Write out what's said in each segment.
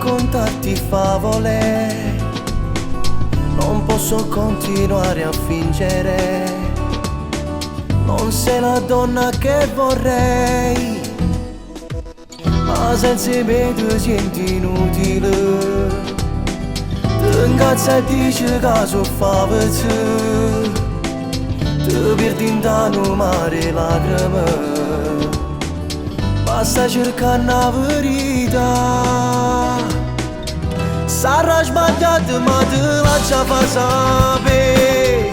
raccontarti favole, non posso continuare a fingere, non sei la donna che vorrei, ma senza me ti senti inutile. Ti ingazza e dici che sono favoci, ti perdi in tanto mare lacrime. Basta cercare una verità, sarà sbagliato ma te lascia far sapere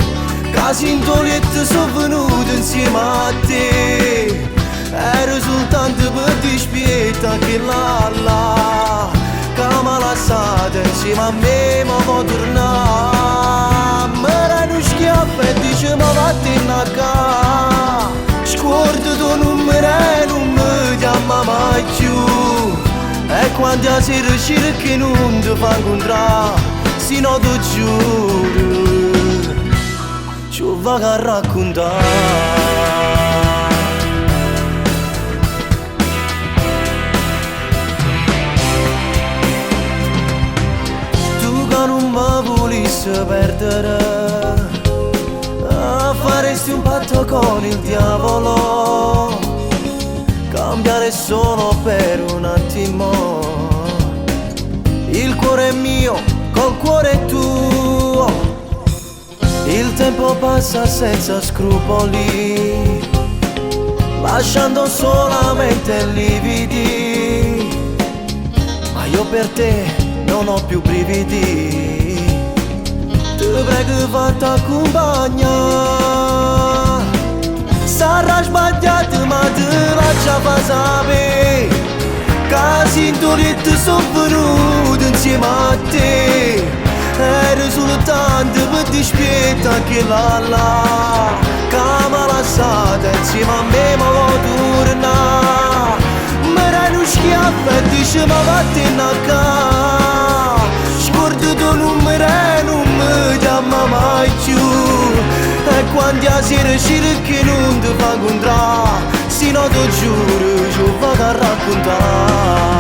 che sintoniette sono venute insieme a te. È soltanto per dispietà che là che mi ha lasciato insieme a me, ma può tornare. Me ne schiaffa e dice ma vattene a casa, scorda tuo numero e non mi chiama mai più. E quando la sera cerchi non ti fa incontrare, se no ti giuro ci vado a raccontare. Non mi volessi perdere, faresti un patto con il diavolo, cambiare solo per un attimo. Il cuore è mio, col cuore è tuo, il tempo passa senza scrupoli, lasciando solamente lividi, ma io per te non ho più brividi. Ti prego fatti accompagnare, sarà sbagliato ma ti lascia far sapere che sintoniette sono venute insieme a te. Era soltanto per dispietà che là che mi ha lasciato insieme a me, ma vuoi tornare. Mi dai uno schiaffo e dice ma vattene a casa, scorda tuo numero e non mi chiama mai più. E quando la sera cerchi non ti fa incontrare, se no ti giuro ci vado a raccontare.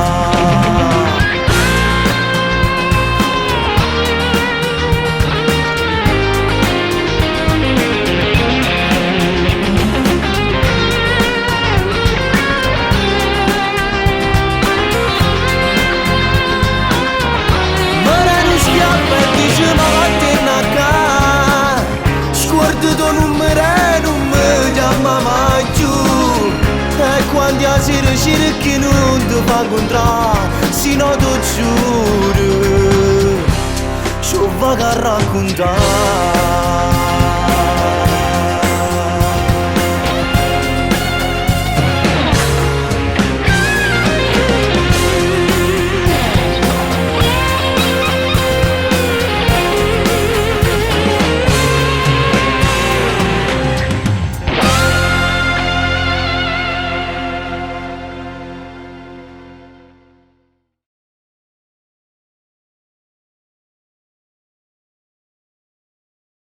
Tuo numero e non mi chiama mai più. E quando la sera cerchi non ti fa incontrare, se no ti giuro ci vado a raccontare.